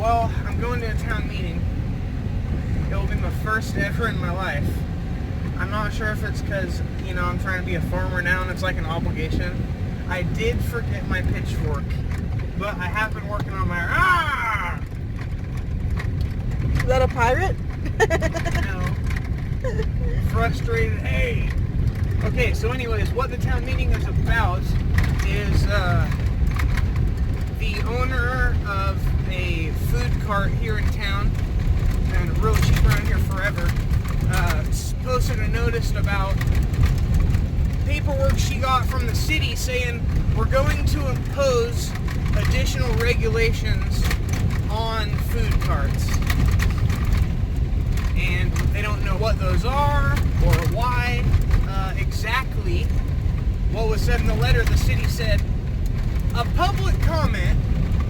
Well, I'm going to a town meeting. It will be my first ever in my life. I'm not sure if it's because, I'm trying to be a farmer now and it's like an obligation. I did forget my pitchfork, but I have been working on my... Is that a pirate? No. Frustrated. Hey! Okay, so anyways, what the town meeting is about is the owner of a food cart here in town, and real cheap around here forever, posted a notice about paperwork she got from the city saying we're going to impose additional regulations on food carts. And they don't know what those are or why exactly. What was said in the letter, the city said, a public comment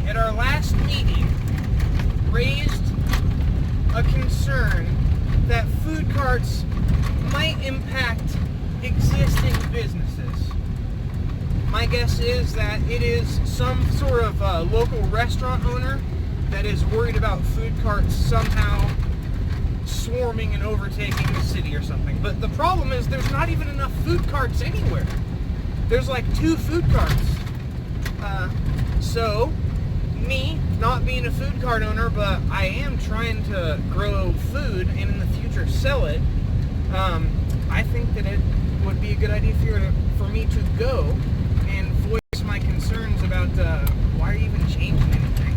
at our last meeting raised a concern that food carts might impact existing businesses. My guess is that it is some sort of local restaurant owner that is worried about food carts somehow swarming and overtaking the city or something. But the problem is there's not even enough food carts anywhere. There's like 2 food carts. So, me, not being a food cart owner, but I am trying to grow food and in the future sell it, I think that it would be a good idea for me to go and voice my concerns about why are you even changing anything?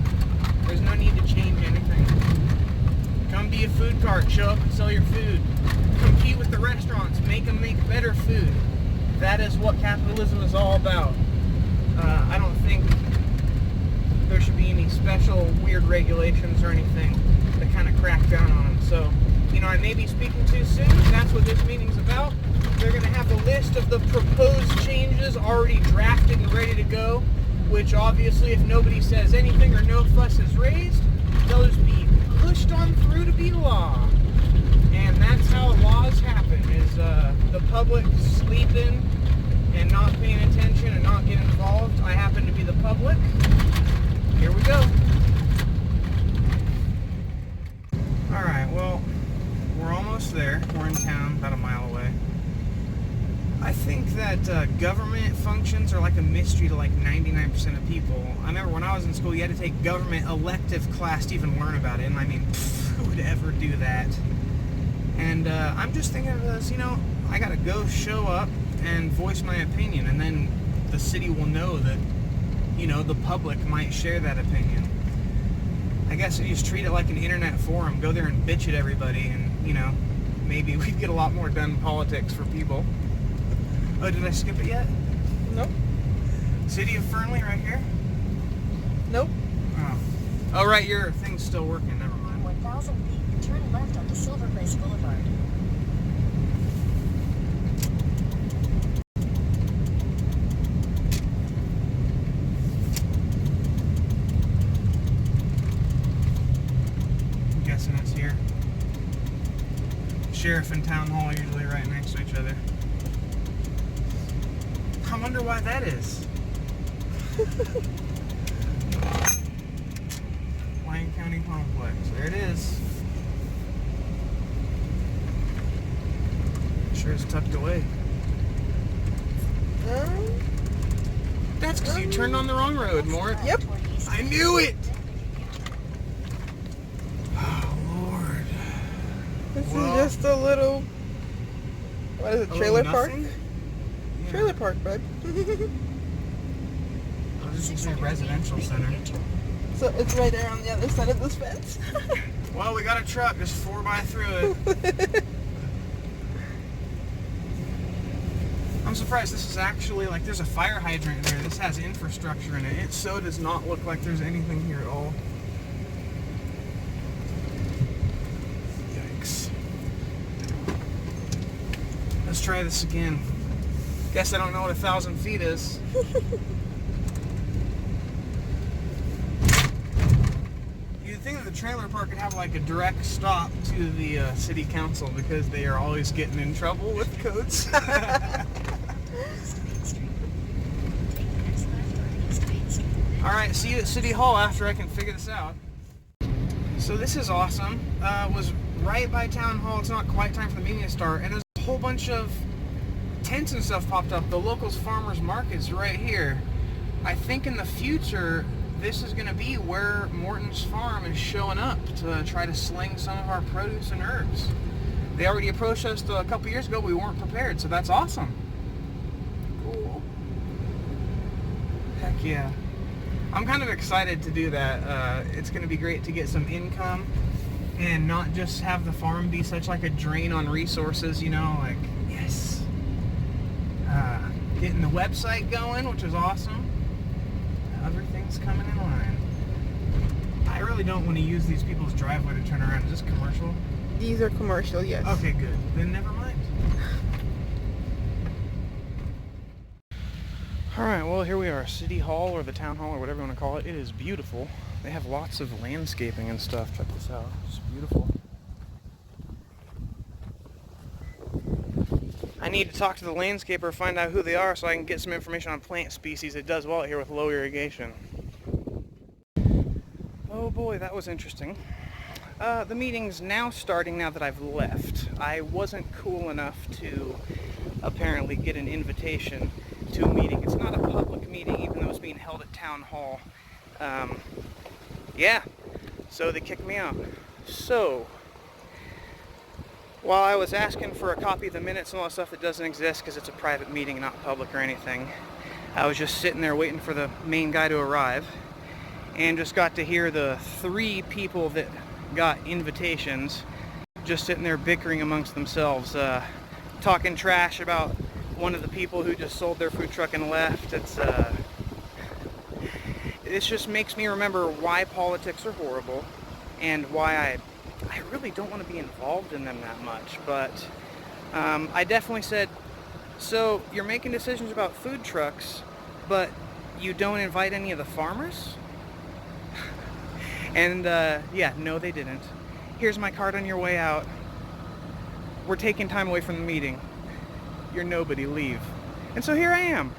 There's no need to change anything. Come be a food cart, show up and sell your food. Compete with the restaurants, make them make better food. That is what capitalism is all about. I don't think there should be any special weird regulations or anything that kind of crack down on them. So, I may be speaking too soon. That's what this meeting's about. They're going to have a list of the proposed changes already drafted and ready to go, which obviously if nobody says anything or no fuss is raised, they'll just be pushed on through to be law. And that's how laws happen, is the public sleeping and not paying attention and not getting involved. I happen to be the public. Here we go. Alright, well, we're almost there. We're in town, about a mile away. I think that government functions are like a mystery to like 99% of people. I remember when I was in school, you had to take government elective class to even learn about it. And I mean, who would ever do that? And I'm just thinking of this, I gotta go show up and voice my opinion. And then the city will know that, the public might share that opinion. I guess you just treat it like an internet forum. Go there and bitch at everybody. And, maybe we'd get a lot more done in politics for people. Oh, did I skip it yet? Nope. City of Fernley right here? Nope. Oh, right, your thing's still working. Never mind. 1,000 feet, turn left onto Silver Place Boulevard. I'm guessing it's here. Sheriff and Town Hall are usually right next to each other. I wonder why that is. Lyon County Complex. There it is. Sure is tucked away. That's because you turned on the wrong road, Mort. Yep. I knew it! Oh, Lord. This is just a little... What is it, trailer park? Yeah. Trailer park, bud. Oh, this is a residential center. So it's right there on the other side of this fence. Well, we got a truck just 4 by through it. I'm surprised this is actually, like, there's a fire hydrant there. This has infrastructure in it. It so does not look like there's anything here at all. Yikes. Let's try this again. Guess I don't know what 1,000 feet is. You'd think that the trailer park could have like a direct stop to the city council because they are always getting in trouble with codes. Alright, see you at City Hall after I can figure this out. So this is awesome. Was right by town hall. It's not quite time for the meeting to start, and there's a whole bunch of tents and stuff popped up. The locals farmers market's right here. I think in the future this is going to be where Morton's farm is showing up to try to sling some of our produce and herbs. They already approached us a couple years ago. We weren't prepared, so that's awesome. Cool. Heck yeah. I'm kind of excited to do that. It's going to be great to get some income and not just have the farm be such like a drain on resources, you know, like, yes. Getting the website going, which is awesome. Everything's coming in line. I really don't want to use these people's driveway to turn around. Is this commercial? These are commercial, yes. Okay, good. Then never mind. Alright, well here we are, City Hall or the Town Hall or whatever you want to call it. It is beautiful. They have lots of landscaping and stuff. Check this out. It's beautiful. I need to talk to the landscaper, find out who they are so I can get some information on plant species. It does well here with low irrigation. Oh boy, that was interesting. The meeting's now starting now that I've left. I wasn't cool enough to apparently get an invitation to a meeting. It's not a public meeting, even though it's being held at Town Hall. Yeah, so they kicked me out. So, while I was asking for a copy of the minutes and all that stuff that doesn't exist because it's a private meeting, not public or anything, I was just sitting there waiting for the main guy to arrive and just got to hear the 3 people that got invitations just sitting there bickering amongst themselves, talking trash about one of the people who just sold their food truck and left. It just makes me remember why politics are horrible and why I really don't want to be involved in them that much. But I definitely said, so you're making decisions about food trucks, but you don't invite any of the farmers? And yeah, no they didn't. Here's my card on your way out. We're taking time away from the meeting. You're nobody, leave. And so here I am.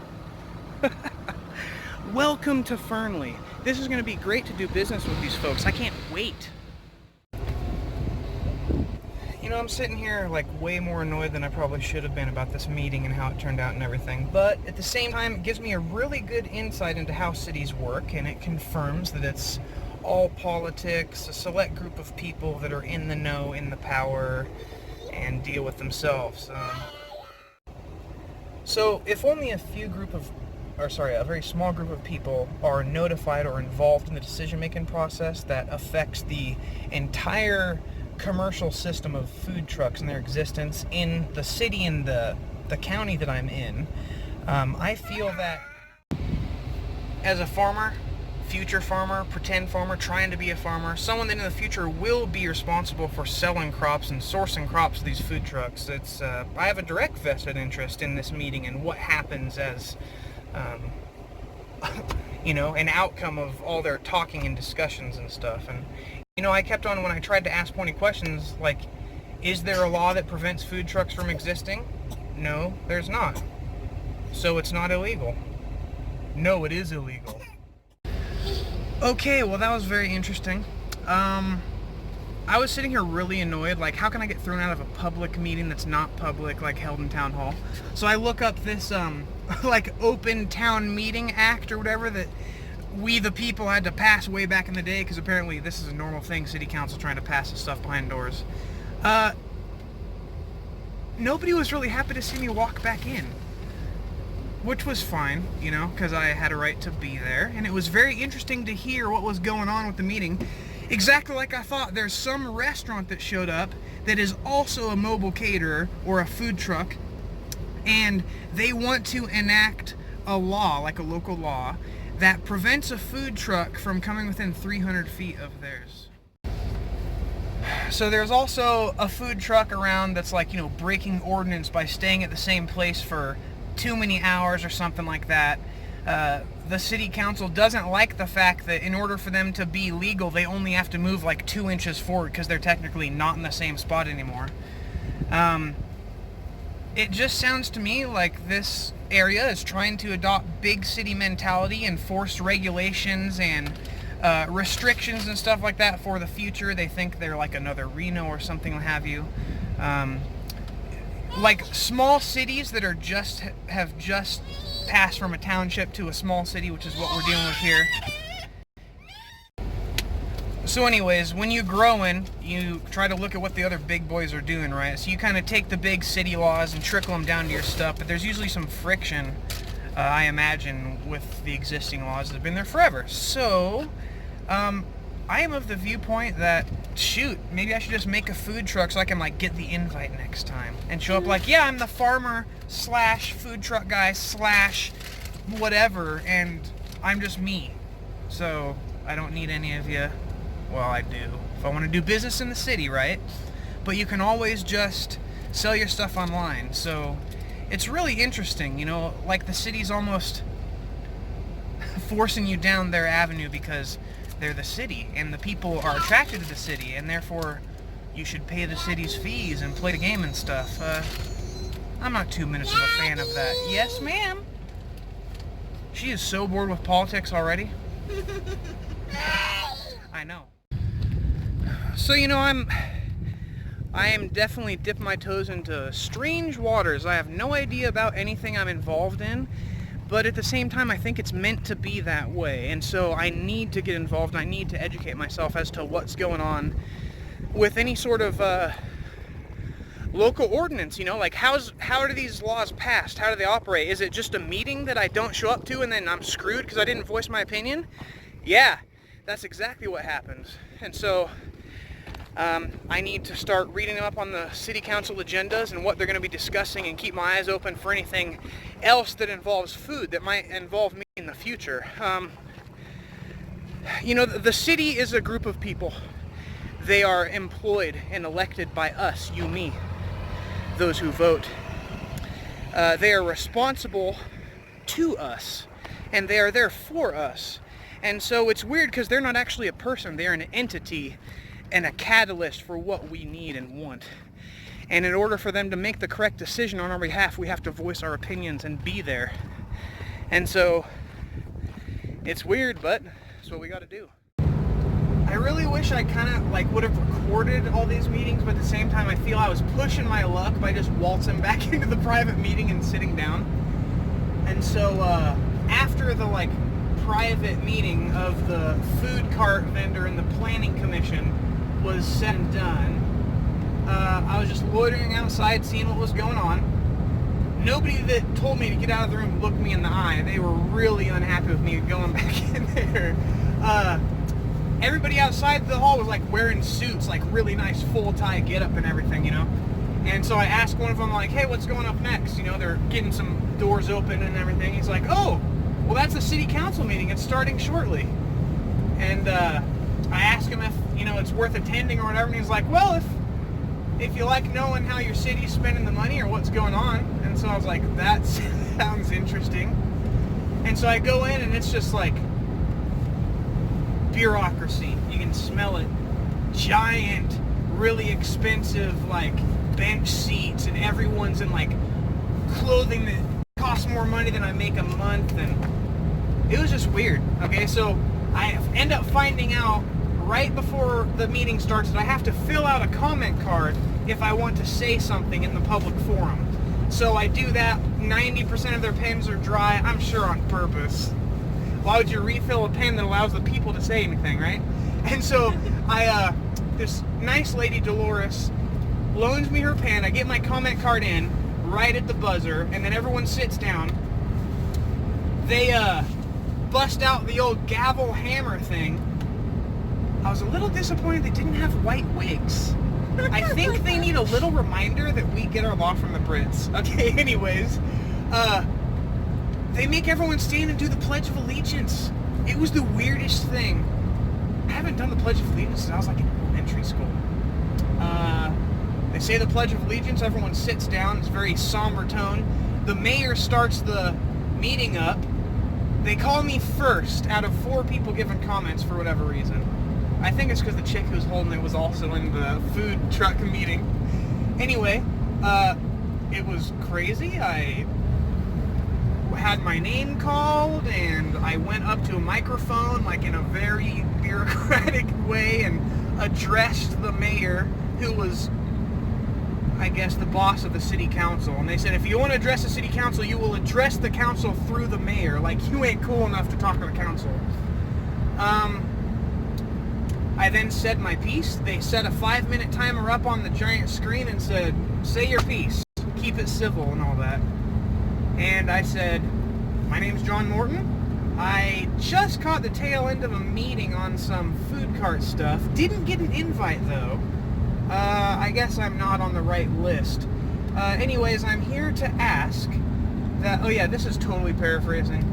Welcome to Fernley. This is going to be great to do business with these folks. I can't wait. You know, I'm sitting here like way more annoyed than I probably should have been about this meeting and how it turned out and everything. But at the same time, it gives me a really good insight into how cities work, and it confirms that it's all politics, a select group of people that are in the know, in the power, and deal with themselves. So if only a very small group of people are notified or involved in the decision-making process that affects the entire commercial system of food trucks and their existence in the city and the county that I'm in, I feel that as a farmer, future farmer, pretend farmer, trying to be a farmer, someone that in the future will be responsible for selling crops and sourcing crops to these food trucks. I have a direct vested interest in this meeting and what happens as, you know, an outcome of all their talking and discussions and stuff. And, you know, I kept on, when I tried to ask pointed questions, like, is there a law that prevents food trucks from existing? No, there's not. So it's not illegal. No, it is illegal. Okay, well that was very interesting. I was sitting here really annoyed, like how can I get thrown out of a public meeting that's not public, like held in town hall? So I look up this like open town meeting act or whatever that we the people had to pass way back in the day, because apparently this is a normal thing, city council trying to pass this stuff behind doors. Nobody was really happy to see me walk back in, which was fine, you know, because I had a right to be there, and it was very interesting to hear what was going on with the meeting. Exactly like I thought. There's some restaurant that showed up that is also a mobile caterer or a food truck, and they want to enact a law, like a local law, that prevents a food truck from coming within 300 feet of theirs. So there's also a food truck around that's like, you know, breaking ordinance by staying at the same place for too many hours or something like that. The city council doesn't like the fact that in order for them to be legal, they only have to move like 2 inches forward because they're technically not in the same spot anymore. It just sounds to me like this area is trying to adopt big city mentality and forced regulations and restrictions and stuff like that for the future. They think they're like another Reno or something, what have you. Like small cities that are have just passed from a township to a small city, which is what we're dealing with here. So anyways, when you're growing, you try to look at what the other big boys are doing, right? So you kind of take the big city laws and trickle them down to your stuff, but there's usually some friction, I imagine, with the existing laws that have been there forever. So, I am of the viewpoint that, shoot, maybe I should just make a food truck so I can, like, get the invite next time. And show up like, yeah, I'm the farmer / food truck guy / whatever, and I'm just me. So, I don't need any of you. Well, I do. If I want to do business in the city, right? But you can always just sell your stuff online. So it's really interesting, you know, like the city's almost forcing you down their avenue because they're the city and the people are attracted to the city, and therefore you should pay the city's fees and play the game and stuff. I'm not too much of a fan of that. Yes, ma'am? She is so bored with politics already. I know. So, you know, I am definitely dipping my toes into strange waters. I have no idea about anything I'm involved in, but at the same time, I think it's meant to be that way. And so I need to get involved. I need to educate myself as to what's going on with any sort of local ordinance, you know, like how are these laws passed? How do they operate? Is it just a meeting that I don't show up to and then I'm screwed because I didn't voice my opinion? Yeah, that's exactly what happens. And so I need to start reading them up on the city council agendas and what they're going to be discussing, and keep my eyes open for anything else that involves food that might involve me in the future. You know, the city is a group of people. They are employed and elected by us, you, me, those who vote. They are responsible to us, and they are there for us. And so it's weird because they're not actually a person. They're an entity and a catalyst for what we need and want. And in order for them to make the correct decision on our behalf, we have to voice our opinions and be there. And so it's weird, but it's what we got to do. I really wish I kind of like would have recorded all these meetings, but at the same time I feel I was pushing my luck by just waltzing back into the private meeting and sitting down. And so after the like private meeting of the food cart vendor and the planning commission was said and done, I was just loitering outside seeing what was going on. Nobody that told me to get out of the room looked me in the eye. They were really unhappy with me going back in there. Everybody outside the hall was like wearing suits, like really nice full tie get up and everything, you know. And so I asked one of them, like, hey, what's going up next? You know, they're getting some doors open and everything. He's like, oh, well, that's a city council meeting. It's starting shortly. And I asked him if, you know, it's worth attending or whatever. And he's like, well, if you like knowing how your city's spending the money or what's going on. And so I was like, that sounds interesting. And so I go in and it's just like bureaucracy. You can smell it. Giant, really expensive, like, bench seats, and everyone's in like clothing that costs more money than I make a month, and it was just weird. Okay, so I end up finding out right before the meeting starts that I have to fill out a comment card if I want to say something in the public forum. So I do that. 90% of their pens are dry, I'm sure on purpose. Why would you refill a pen that allows the people to say anything, right? And so this nice lady, Dolores, loans me her pen. I get my comment card in right at the buzzer, and then everyone sits down. They bust out the old gavel hammer thing. I was a little disappointed they didn't have white wigs. I think they need a little reminder that we get our law from the Brits. Okay, anyways, they make everyone stand and do the Pledge of Allegiance. It was the weirdest thing. I haven't done the Pledge of Allegiance since I was like in elementary school. They say the Pledge of Allegiance, everyone sits down, it's a very somber tone. The mayor starts the meeting up. They call me first out of 4 people giving comments for whatever reason. I think it's because the chick who's holding it was also in the food truck meeting. Anyway, it was crazy. had my name called, and I went up to a microphone, like in a very bureaucratic way, and addressed the mayor, who was, I guess, the boss of the city council. And they said, if you want to address the city council, you will address the council through the mayor. Like, you ain't cool enough to talk to the council. I then said my piece. They set a 5-minute timer up on the giant screen and said, say your piece, keep it civil and all that. And I said, my name's John Morton. I just caught the tail end of a meeting on some food cart stuff. Didn't get an invite though. I guess I'm not on the right list. Anyways, I'm here to ask that, oh yeah, this is totally paraphrasing.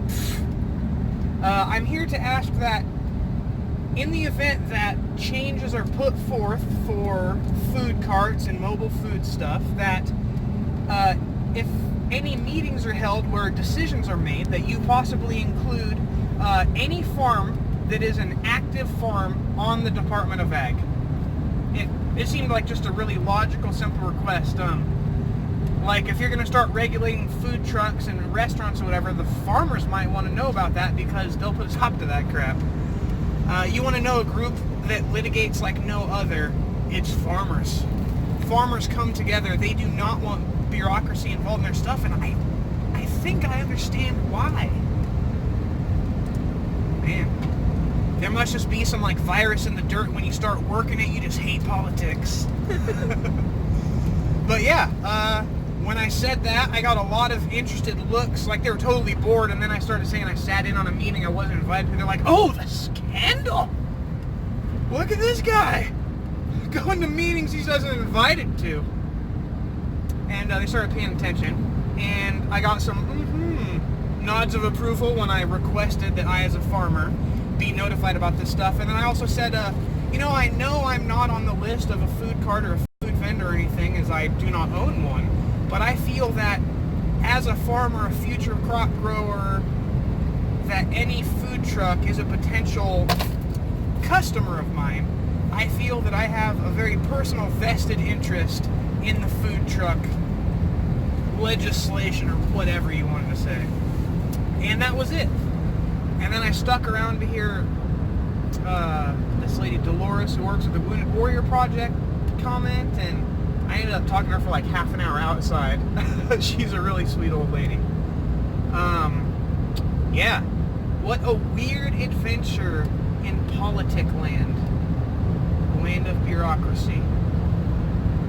I'm here to ask that in the event that changes are put forth for food carts and mobile food stuff, that if any meetings are held where decisions are made, that you possibly include any farm that is an active farm on the Department of Ag. It seemed like just a really logical, simple request. Like, if you're going to start regulating food trucks and restaurants or whatever, the farmers might want to know about that because they'll put a stop to that crap. You want to know a group that litigates like no other? It's farmers. Farmers come together. They do not want bureaucracy involved in their stuff, and I think I understand why. Man, there must just be some like virus in the dirt. When you start working it, you just hate politics. But yeah, when I said that, I got a lot of interested looks, like they were totally bored, and then I started saying I sat in on a meeting I wasn't invited to. They're like, oh, the scandal! Look at this guy! Going to meetings he wasn't invited to. And they started paying attention, and I got some nods of approval when I requested that I, as a farmer, be notified about this stuff. And then I also said, you know I'm not on the list of a food cart or a food vendor or anything, as I do not own one. But I feel that as a farmer, a future crop grower, that any food truck is a potential customer of mine. I feel that I have a very personal vested interest in the food truck legislation, or whatever you wanted to say. And that was it. And then I stuck around to hear this lady Dolores, who works at the Wounded Warrior Project, comment, and I ended up talking to her for like half an hour outside. She's a really sweet old lady. Yeah. What a weird adventure in politic land. Land of bureaucracy.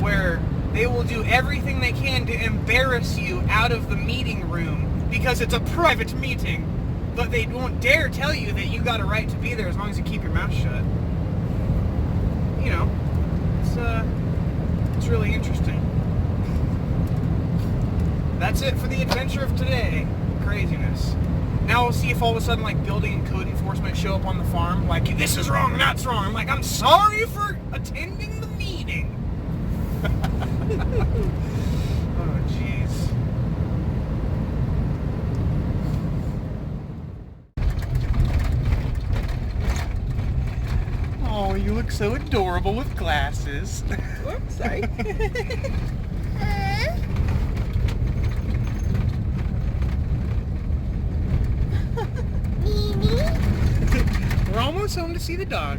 Where they will do everything they can to embarrass you out of the meeting room because it's a private meeting. But they won't dare tell you that you got a right to be there as long as you keep your mouth shut. You know, it's really interesting. That's it for the adventure of today. Craziness. Now we'll see if all of a sudden, like, building and code enforcement show up on the farm. Like, this is wrong, that's wrong. I'm like, I'm sorry for attending the meeting. Oh, jeez. Oh, you look so adorable with glasses. Whoops, sorry. We're almost home to see the dog.